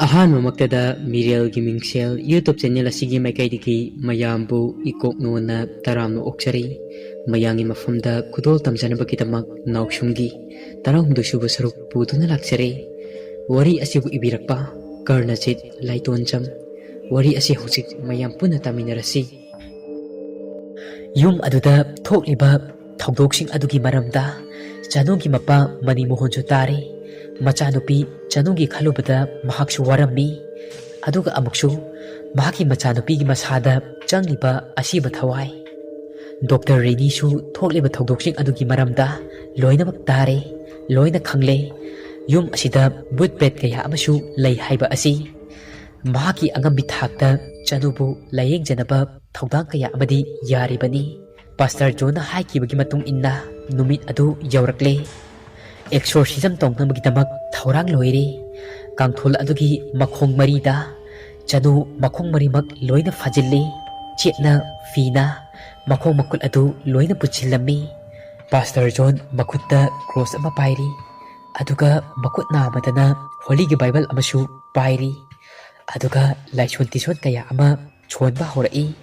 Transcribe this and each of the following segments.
ꯑꯍꯥꯟꯕꯃꯛꯇꯗ Meerel Gi Mingsel YouTube channel asigi maikaidiki mayambu ikoknona taramno okchari mayangi mafamda kudol tamjanabagitamak Naoshumgi tarahumdu suba saruk puduna laksare wari asibu ibirakpa Karnajit laitonjam wari asi hojik mayam puna taminarasi yum aduda thokliba thongdoksing adugi maramda Chanugi mapa Manimohon tari Machanupi Chanugi Kalubada Mahaksu Warami Aduga Amuksu Mahaki Machanupi Masada Changliba Asiba Thawai Dr. Reni Su Thokliba Thogdoksing Adugi Maramda Loina Maktare Loina Kangle Yum Asida Budbet Kaya Amasu Lay Haiba Asi Mahaki Angambi Thakta Chanubu Layeng Janaba Thogdang Kaya Amadi Yaribani Pastor Jonah Haiki Bagimatung Inna Numit adu yaurakle exorcism tongnabagidamak thaurang loire kangthol adugi makhong marida chanu makhong marimak loina fajille chetna fina makhong makul adu loina puchilami Pastor John makutta cross ama pairi aduga makut namadana holy gi bible amasu pairi aduga laishon tison kaya ama chonba horai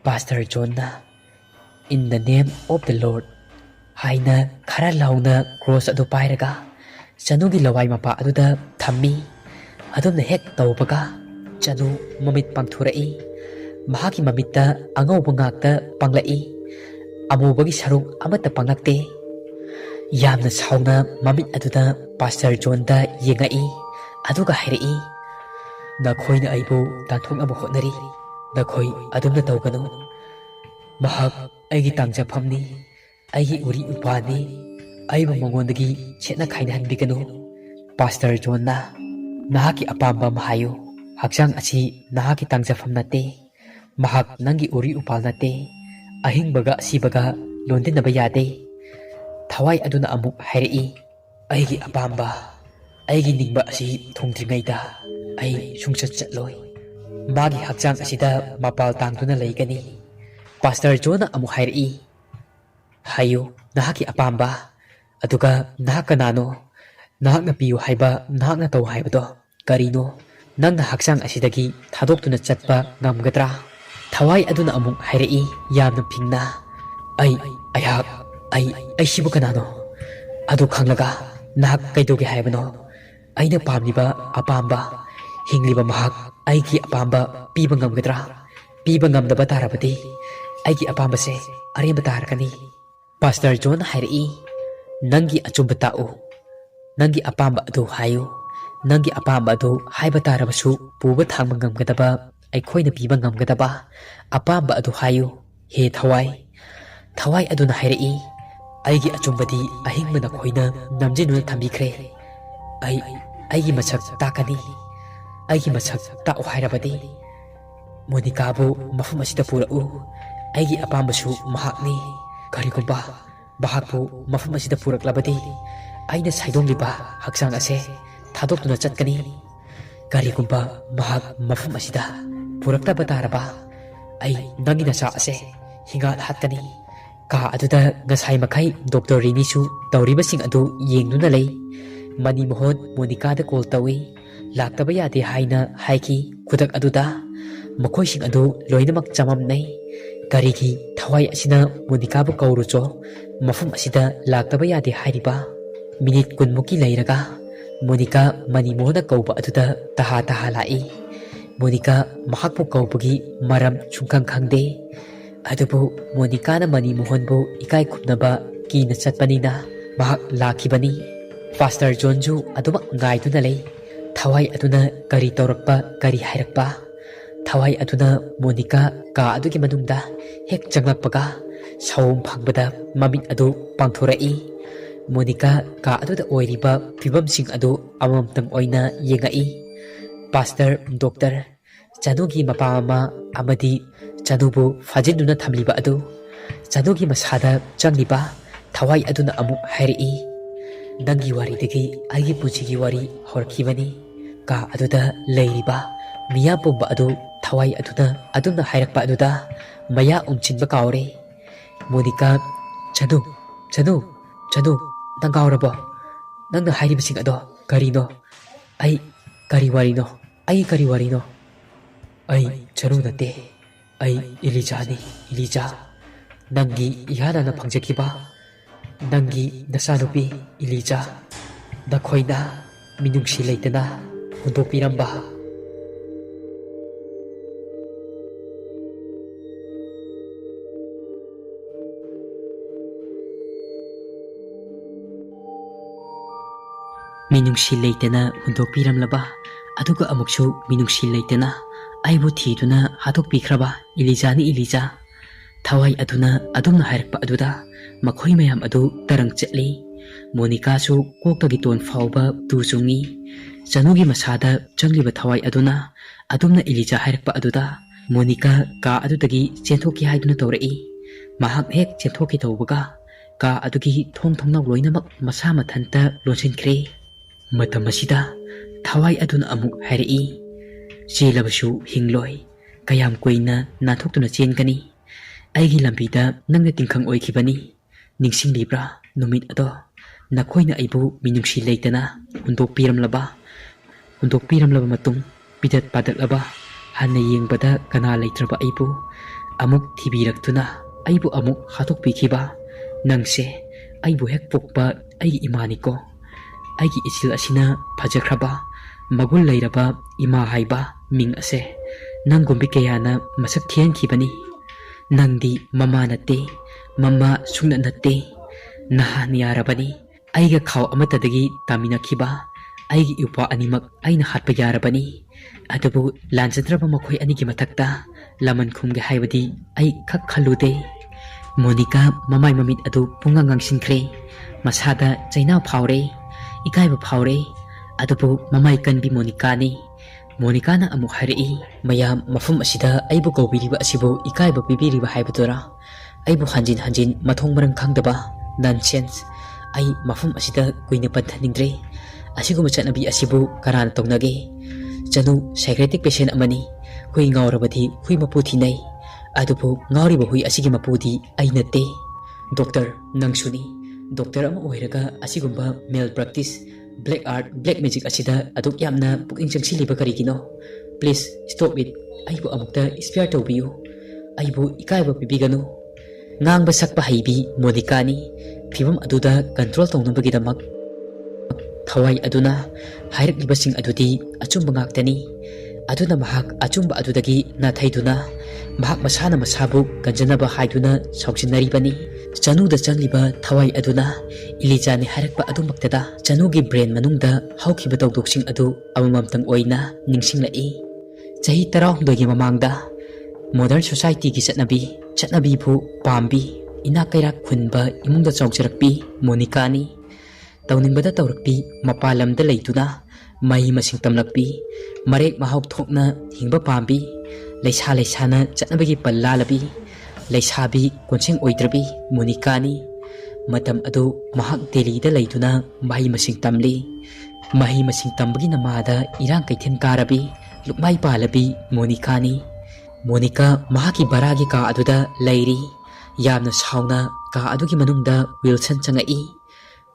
Pastor John na in the name of the Lord Haina khara launa cross adu pairaga chanugi lawai mapa aduda thammi adumna hek tawbaga chanu mamit pangthurai mahaki mamitta angauba ngakta panglai amubagi sarung amata panglakte yamna sauna mamit aduda Pastor John da yengai aduga hairai nakhoina aibu tanthong amu hotnari nakhoi adumna tawganu mahak aigi tangjaphamni Aigi uri upani aiba mangondagi chetna khaina hanbiganu Pastor John na nahaki apamba mahayo hakjang achi nahaki tangjafam nate mahak nangi uri upal nate ahingbaga sibaga londinaba yade thawai aduna amuk hairei aigi apamba aigi ningba asi thongdringaida ai sungchat chatloi magi hakjang asida mapal tangduna leigani Pastor John na amuk hairei Hayo nahaki apamba aduga nahaka nano nahakna piyu haiba nahakna taw haibado karino nangna haksang asidagi thadokuna chatpa ngamgadra thawai aduna amuk hairei yamna phingna ai sibu kanano adu khanglaga nahak kaidoge haibano aina pamliba apamba hingliba mahak aigi apamba piba ngamgadra piba ngamdaba tarabati aigi apamba se aremba tarakani Pastor John hairei nangi achumba ta'u nangi apamba adu hayu nangi apamba adu haiba tarabasu puba thangba ngamgadaba aikhoina piba ngamgadaba apamba adu hayu he thawai aduna hairei aigi achumbadi ahingma nakhoina namjinuna thambikre aigi machak takani aigi machak ta'u hairabadi Monikabu mafum asida pura'u aigi apambasu mahakni Karigumba bahakpu mafum asida puraklabadi aina saidongliba haksang ase thadokuna chatkani karigumba bahak mafum asida puraktaba taraba ai nangina sa ase hingat hatkani ka aduda ngasai makai Dr. Reni su tawriba sing adu yengduna lei Manimohon Monika da call tawi laktaba yade haina haiki khudak aduda makhoi sing adu loinamak chamamnai Karigi thawai asina Monikabu kaurucho mafum asida laktaba yade hairiba minute kunmuki leiraga Monika Manimohona kauba aduda taha lai Monika mahakpu kaubagi maram chungkang khangde adubu Monika na Manimohonbu ikai khupnaba kina chatpanina mahak lakhibani Pastor John ju adumak ngaiduna lei thawai aduna kari tawrakpa kari hairakpa Thawai aduna Monika ka adugi manungda hek changlakpaga sawum phangbada mamit adu pangthorai Monika ka aduda oiriba fibamsing adu amamtang oina yengai Pastor Doctor Chanugi mapama amadi Chanubu fajinduna thamliba adu Chanugi masada changliba thawai aduna amuk hairei nangi wari dagi aigi puchigi wari horkhibani ka aduda leiriba miya pumba adu thawai aduna hairakpa aduda maya umchinba kaure Monika chanu nang kaurabo nangna hairibasing ado karino Ai kari warino? Ai kari warino? Ai chanu nate. Ai Elijah ni, Elijah. Nangi ihana na phangjakiba. Nangi nasanupi Elijah. Nakhoina minungsi leitana hundokpiramba. Minungsi leitana hundokpiramlaba aduga amuksu minungsi leitana aibu thiduna hatokpikhraba Elijah ni Elijah. Thawai aduna adumna hairakpa aduda makhoi mayam adu tarang chetli. Monika su koktagi ton fauba tu chungi. Chanugi masada changliba thawai aduna adumna Elijah hairakpa aduda Monika ka adudagi chenthoki haiduna tawrai. Mahak hek chenthoki tawbaga ka adugi thongna loinamak masa mathanta lonsinkhre. Matam asida thawai aduna amuk hairi. Chelabasu hingloi kayam koina nathoktuna chenkani. Aigi lambida nangna tingkhang oikhibani. Ningsinglibra numit ado nakhoina aibu minungsi leitana hundokpiramlaba matung pidat padatlaba hanna yengbada kana leitraba aibu amuk thibiraktuna aibu amuk hatokpikhiba. Nangse aibu hek pokpa aigi imaniko. Aigi isil asina phajakhraba magul leiraba ima haiba ming ase nanggumbi kayana masak thiankhibani. Nangdi mama nate, mama sungna nate. Nahan yarabani aiga khaw amatadagi taminakhiba aigi upa animak aina hatpa yarabani. Adubu lanjadraba makhoi anigi mathakta laman khumge haibadi ai khak khalude. Monika mamai mamit adu pungangang sinkhre. Masada chaina phaure ikaiba phaure. Adubu mamai kanbi Monika ni. Monika na amuk hairi mayam mafum asida aibu kawbiriba asibu ikaiba pibiriba haibadura. Aibu hanjin mathong marang khangdaba nonsense. Ai mafum asida kuina panthaningdre. Asiguma chatnabi asibu karana tongnage. Chanu psychiatric patient amani. Hui ngawrabadi hui mapu thinai. Adubu ngawriba hui asigi mapudi ai natte. Doctor nangsuni. Doctor ama oiraga asigumba malpractice black art black magic asida aduk yamna puking changsiliba karigino. Please stop it. Aibu amukta spare tawbiyu. Aibu ikaiba pibiganu. Ngangba sakpa haibi Monika ni. Phibam aduda control tawnabagidamak thawai aduna hairakibasing adudi achumba ngaktani. Aduna mahak achumba adudagi nathaiduna mahak masana masabu kanjanaba haiduna sauksinaribani. Chanuda changliba thawai aduna Elijah ni hairakpa adumaktada chanugi brain manungda haukiba tawdoksing adu amamamtang oina ningsinglai. Chahi 16 gi mamangda modern society gi chatnabi phu pambi ina kairak khunba imungda chawcharakpi Monika ni. Tawningbada tawrakpi mapalamda leituna mai masing tamlakpi marek mahawk thokna hingba pambi leisana chatnabagi pallalabi leisabi konseng oidrabi Monika ni. Matam adu mahak Delhi da leituna mai masing tamli. Mahi masing tambagi namada irang kaithen karabi lukmai palabi Monika ni. Monika mahaki baragi ka aduda leiri. Yamna sauna ka adugi manungda Wilson changai.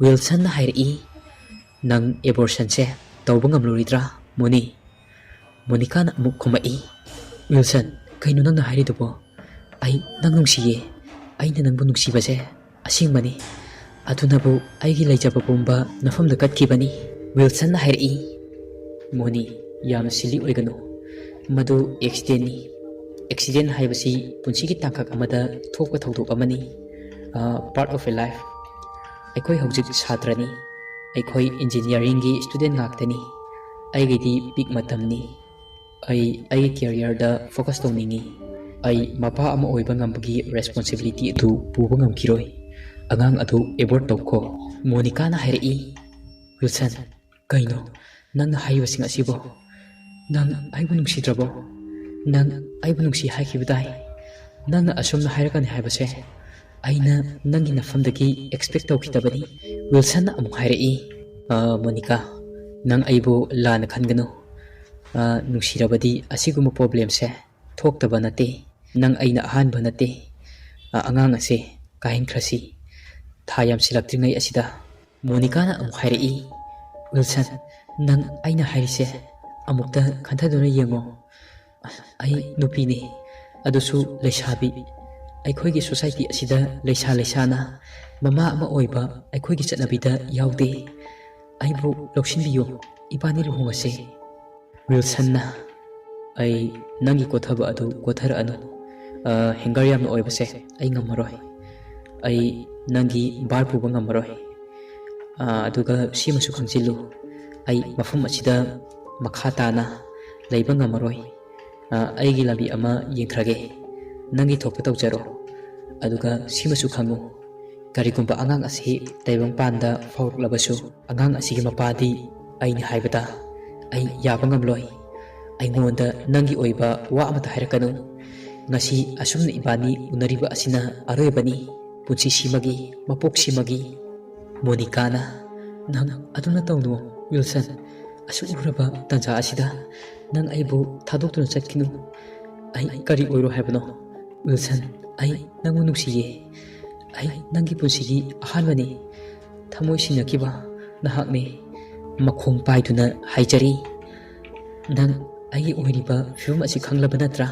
Wilson na hairi nang abortion se tawba ngamluridra Monika na amuk khumai. Wilson kaino nang na hairi dubo ai nang nungsiye aina nangbu nungsibase asingmani adunabu aigi leijaba bomba nafamda katkibani. Wilson na hairi Moni yamna sili oigano madu accident haibasi punsigi tangkak amada thokpa thodok amani. Part of a life. Aikoi hojik satrani aikoi engineering gi student ngaktani. Aigidi big matamni. Ai career da focus tawningi. Ai mapa ama oiba ngambagi responsibility adu puba ngamkiroi. Angang adu abort tawko. Monika na hairi. Wilson kaino nang na haibasing asibo. Nang aibu nungsidrabo. Nang aibu nungsi haikibudai. Nang na asum na hairakani haibase aina nangi nafamdagi expect tawkitabani. Wilson na amuk hairi. Monika nang aibu lana khangano. Nungsirabadi asiguma problem se thoktaba nate. Nang aina ahanba nate. Angang ase kahingkrasi thayam silakdringai asida. Monika na amuk hairi. Wilson Nang aina hairise amukta khantaduna yengo. Ai nupini adusu leisabi. Aikhoigi society asida leisa leisana mama ama oiba aikhoigi chatnabida yaude. Aibu loksinbiyo ibani luhongase. Wilsonna ai nangi kothaba adu kothara anu. Hengar yamna oibase ai ngamaroi. Ai nangi bar puba ngamaroi. Aduga simasu khangjilu. Ai mafum asida makha tana leiba ngamaroi. Aigi lambi ama yengkrage. Nangi thokpa tawjaro. Aduga simasu khangu. Karigumba angang asi taibang panda faurlabasu angang asigi mapadi aini haibata ai yaba ngamloi. Aingonda nangi oiba wa amata hairakanu. Ngasi asumna ibani unariba asina aroibani. Punsi simagi mapok simagi. Monikana nang aduna tawno Wilson asumuraba tanja asida nang aibu thadoktuna chatkinu. Ai kari oiro haibano Wilson ai nangu nungsiye. Ai nangi punsigi ahanbani thamoi sinakiba nahakne makhong paiduna haijari. Nang ai oiriba film asi khanglaba natra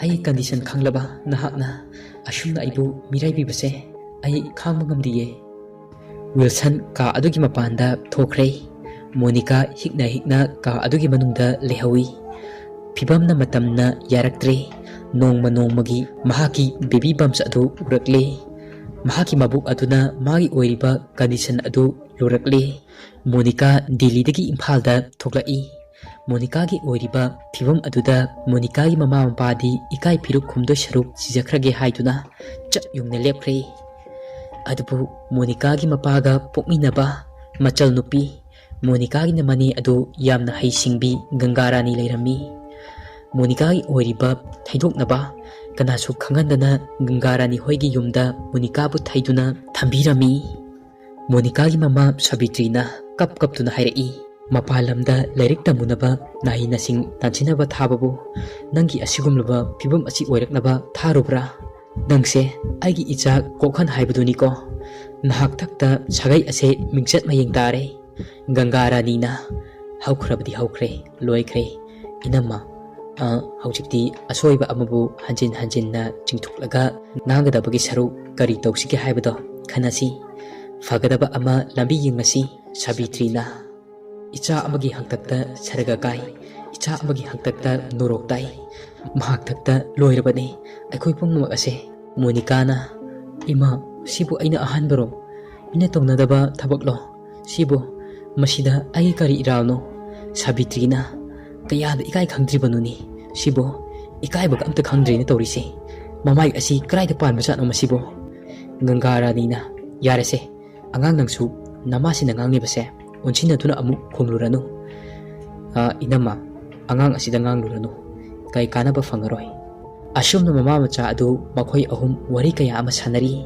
ai condition khanglaba nahakna asumna aibu miraibi base ai khangba ngamdiye. Wilson ka adugi mapanda thokre. Monica hikna ka adugi manungda lehawi. Phibamna matamna yaraktre. Nongma nongmagi mahaki baby bumps adu urakle. Mahaki mabuk aduna magi oiriba condition adu lurakle. Monica Delhi-dagi Imphalda thoklai. Monikagi oiriba phibam aduda Monikagi mama mapadi ikai phiruk khumdo sharuk sijakhrage haiduna chap yungna lepkhre. Adubu Monikagi mapaga pokminaba machal nupi Monikagi namani adu yamna haisingbi Gangarani leirami. Monikagi oiriba thaidoknaba kanasu khangandana Gangarani hoigi yumda Monikabu thaiduna thambirami. Monikagi mama Sabitrina kap tuna hairai. Mapalamda lairik tamunaba nahi nasing tansinaba thababu nangi asigumlaba phibam asi oiraknaba tharubra. Nangse aigi icha kokhan haibaduni ko. Nahak takta sagai ase mingchat mayeng tare. Gangarani na haukrabdi haukre loikre. Inama haujikti asoiba amabu hanjin na chingthuklaga nangadabagi saru kari tawsige haibado khanasi. Fagadaba ama lambi yengmasi Sabitrina. Icha amagi hangtakta saragakai. Icha amagi hangtakta noroktai. Mahak takta loirabani. Aikoi pungnamak ase Monikana ima sibu aina ahanbaro mina tongnadaba thabaklo sibu masida ai kari iralno. Sabitrina kayada ikai khangdribanuni sibu ikai bag amta khangdrina tawrise mamai asi kraida pan machatno masibo. Gangarani na yarase angang nangsu namasi nangangi base unsina tuna amu khumluranu. Inama angang asida ngangluranu kai kanaba fangaroi. Asumna mama macha adu makhoi ahum wari kaya ama sanari.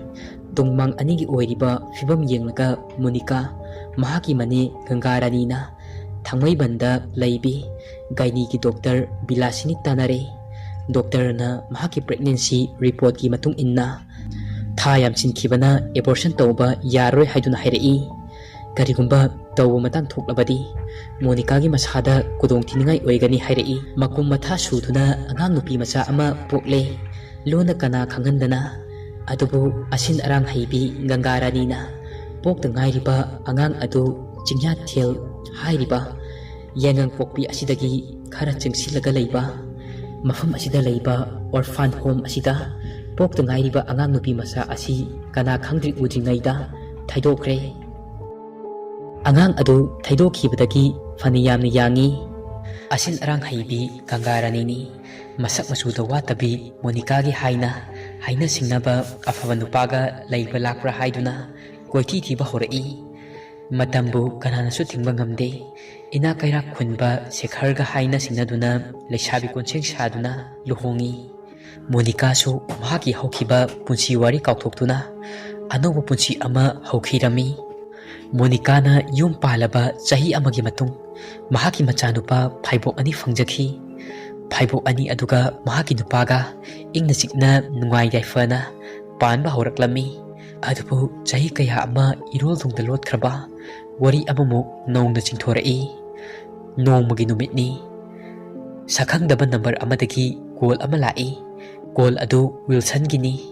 Tungmang anigi oiriba phibam yenglaga Monika mahaki mane Gangarani na thangmai banda laibi gaini ki doctor Bilasini tanare. Doctor na mahaki pregnancy report ki matung inna thayam sinkibana abortion tawba yaroi haiduna hairai. Karigumba tawba matang thoklabadi Monikagi masada kudong tiningai oigani hairai. Makum matha suduna angang nupi macha ama pokle lona kana khangandana. Adubu asin arang haibi Gangarani na pokta ngairiba angang adu jingya thel hairiba yangang pokpi asidagi khara chingsilaga leiba. Mafam asida leiba orphan home asida pokta ngairiba angang nupi macha asi kana khangdri udringaida thaidokre. Angang adu thaidokibadagi fani yamna yangi. Asin arang haibi Gangarani ni masak masuda watabi Monikagi haina singnaba afaba nupaga leiba lakra haiduna koiti thiba horai. Matambu kananasu thingba ngamde. Ina kairak khunba Sekharga haina singnaduna leisabi konseng saduna luhongi. Monika su mahaki haukiba punsi wari kauthoktuna anauba punsi ama haukhirami. Monikana yum palaba chahi amagi matung mahaki machanupa phaibok ani phangjakhi. Phaibok ani aduga mahaki nupaga ingna sikna nungai yaifana panba horaklami. Adubu chahi kaya ama irol thungda lotkraba wari amamuk nongna chingthorai. Nongmagi numitni. Sakhangdaba number amadagi call ama lai. Call adu Wilson gini.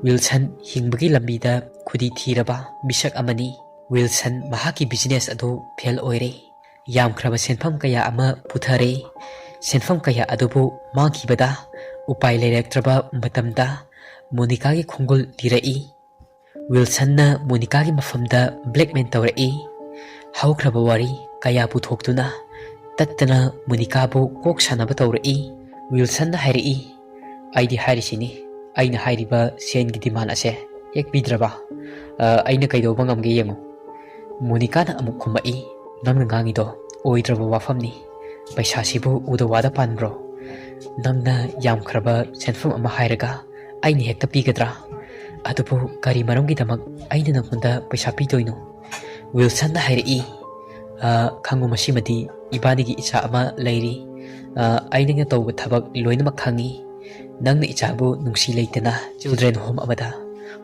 Wilson hingbagi lambida khudi thiraba misak amani. Wilson mahaki business adu fail oire. Yamkraba senfam kaya ama puthare. Senfam kaya adubu mangkhibada upai leirektraba matamda Monikagi khongol dirai. Wilson na Monikagi mafamda blackmail tawrai. Haukraba wari kaya puthokduna tattana Monikabu kok sanaba tawrai. Wilson na hairi. Aidi hairisini. Aina hairiba sengi demand ase ek bidraba. Aina kaidoba ngamge yengo. Monika na amuk khumai. Namna ngangido oidraba wafamni. Paisasibu udawada panbro. Namna yamkraba senfam ama hairaga aini hekta pigadra. Adubu kari maramgi damak aina namunda paisa pidoino. Wilson na hairi. Khangu masimadi ibadigi icha ama lairi. Aina nga tawba thabak loinamak khangi. Nangna ichabu nungsi leitana children home amada.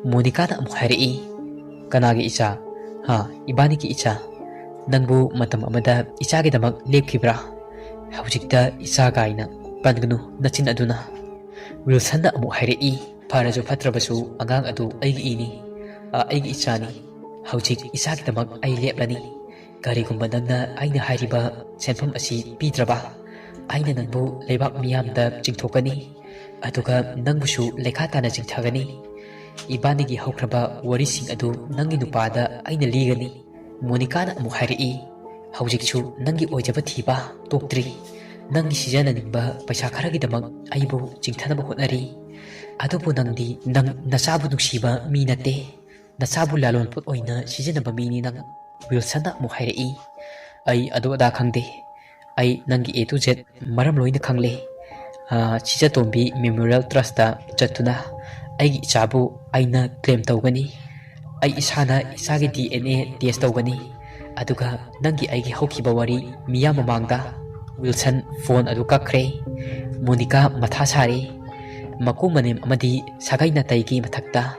Monika na amuk hairi. Kanagi icha. Ibadigi icha. Nangbu matam amada ichagi damak lepkibra. Hawjikta icha gaina panganu nachin aduna. Wilson na amuk hairi. Parajo fatrabasu angang adu aigi ini. Aigi ichani. Hawjik ichagi damak ai leplani. Karigumba nangna aina hairiba senfam asi pidraba. Aina nangbu lebak miyamda jingthokani. Aduga nangbusu lekhatana jingthagani. Ibanigi haukraba warising adu nangi nupada aina ligani. Monika na amuk hairi. Hawjikchu nangi oijaba thiba toktri. Nangi sijana ningba paisa kharagi damak aibu jingthanaba hotnari. Adubu nangdi nang nasabu nungsiba mi nate. Nasabu lalon put oina sijanaba mini nang. Wilson na amuk hairi. Ai adu ada khangde. Ai nangi A to Z maram loina khangle. Chija tombi Memorial Trust da chatuna aigi ichabu aina claim tawgani. Ai isana isagi DNA test tawgani. Aduga nangi aigi haukiba wari miya mamangda. Wilson phone adu kakre. Monika matha sare. Maku manem amadi sagai na taigi mathakta.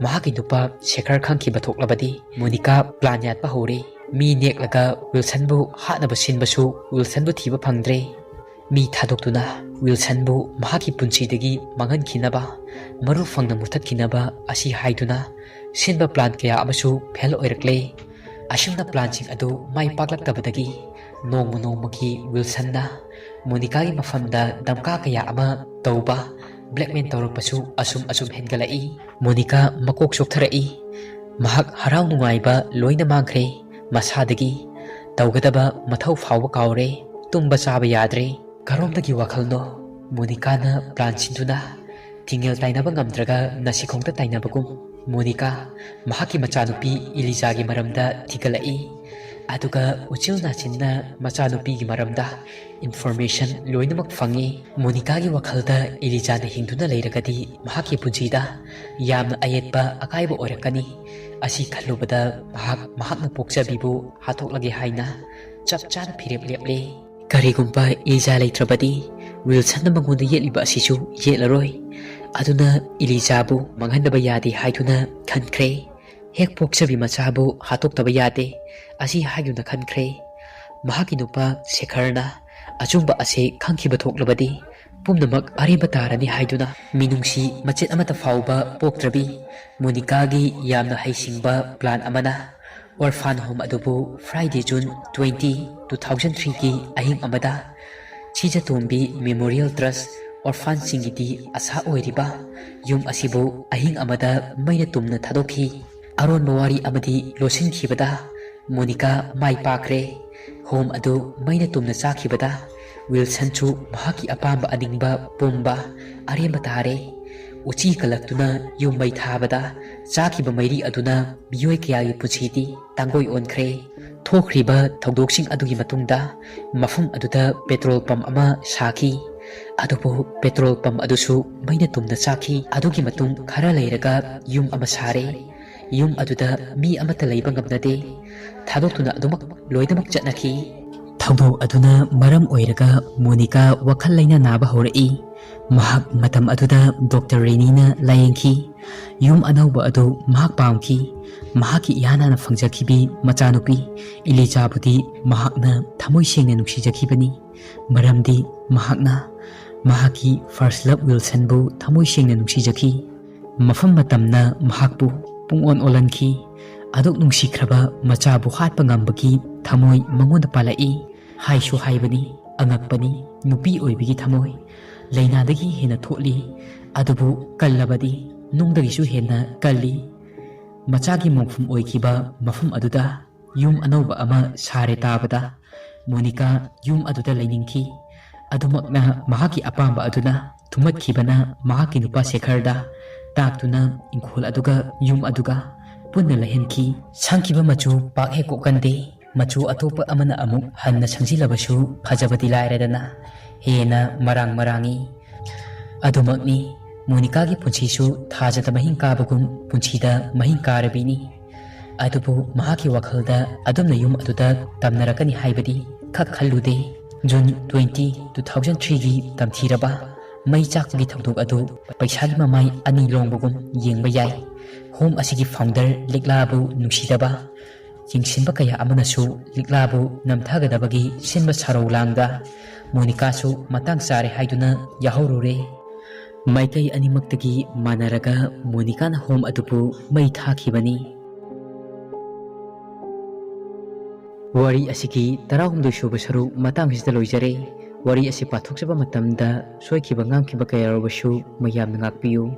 Mahaki nupa Shekhar khangkiba thoklabadi Monika plan yatpa hore. Mi neklaga Wilson bu hatnaba sinbasu Wilson bu thiba phangdre. Mi thadoktuna Wilson bu mahaki punchidagi mangan kinaba maru fangna muthat kinaba asi haiduna sinba plan kaya amasu fail oirakle. Asumna plan sing adu mai paklaktabadagi nongmagi Wilson na Monikagi mafamda damka kaya ama tauba blackmail tawrakpasu asum hengalai. Monika makok soktarai. Mahak harau nungaiba loina mangkhre masadagi tawgadaba mathau fawba kaure tumba chaba yadre. Karomdagi wakhalno Monika na plan sinduna tingel tainaba ngamdraga nasikhongta tainabagum Monika mahaki machanupi Ilizagi maramda thigalai. Aduga uchil nachinna machanupi gi maramda information loinamak fangi. Monikagi wakhalda Ilizana hingduna leiragadi mahaki punjida yamna ayetba akaiba orakani. Asi khalubada mahakna pokjabibu hathoklage haina chapchan phirep leple. Karigumba Iliza leitrabadi Wilson na mangonda yetliba asisu yetlaroi. Aduna Ilizabu manghandaba yade haiduna khankre. Hek poksabi machabu hatoktaba yade asi haiduna khankre. Mahaki nupa Shekharna achumba ase khangkiba thoklabadi pumnamak ariba tarani haiduna minungsi machet amata fauba poktrabi Monikagi yamna haisingba plan amana. Orphan home adubu Friday June 20, 2003 ki ahing amada Chija tombi Memorial Trust Orphan singiti asa oiriba yum asibu ahing amada maina tumna thadokhi. Aron mawari amadi losin khibada Monika mai pakre. Home adu maina tumna chakhibada Wilson chu mahaki apamba aningba pomba aremba tare. Uchi kalaktuna yum mai thabada chakiba mairi aduna miyoi kayagi puchiti tangoi onkhre. Thokriba thawdoksing adugi matungda mafum aduda petrol pump ama saki. Adubu petrol pump adusu maina tumna chakhi. Adugi matung khara leiraga yum ama sare. Yum aduda mi amata leiba ngamnade. Thadoktuna adumak loidamak chatnakhi. Thawdo aduna maram oiraga Monika wakhal laina naba horai. Mahak matam aduda Dr. Renina layengki Yum anauba adu mahak pamki mahaki iyana na fangjakibi machanupi Elijabudi mahakna thamoi sengna nungsijakibani maramdi mahakna mahaki first love Wilson bu thamoi sengna nungsijaki mafam matamna mahakbu pungon olanki aduk nungsikraba machabu hatpa ngambaki thamoi mangonda palai haishu haibani angakpani nupi oibigi thamoi lainadagi hena tholi adubu kallabadi nungdagisu hena kalli machagi mongfum oikiba mafum aduda yum anauba ama sare tabada Monica yum aduda lainingki adumakna mahaki apamba aduna thumatkibana mahaki nupa Sekharda taktuna ingkhol aduga yum aduga punna lahenki sangkiba machu pakhe kokande machu atopa amana amuk hanna sangjilabasu phajabadi lairedana hena marangi adumakni Monikagi punchisu thajata mahin kabagum punchida mahin karabini adubu mahaki wakhalda adumna yum aduda tamnarakani haibadi khak khallude June 20, 2003 gi tamthiraba mai chakgi thangdok adu paisagi mamai ani longbagum yengba yai home asigi founder liklabu nungsidaba yingsinba kaya amanasu liklabu namthagadabagi sinba sarau langda Monica su matang sare haiduna yahorure Maikai animaktagi manaraga Monica na home adupu mai thakibani Wari asiki tarahumdu shuba saru matang hisda loijare wari asi pathokjaba matamda soikiba ngamkiba kayarabasu mayamna ngakpiyu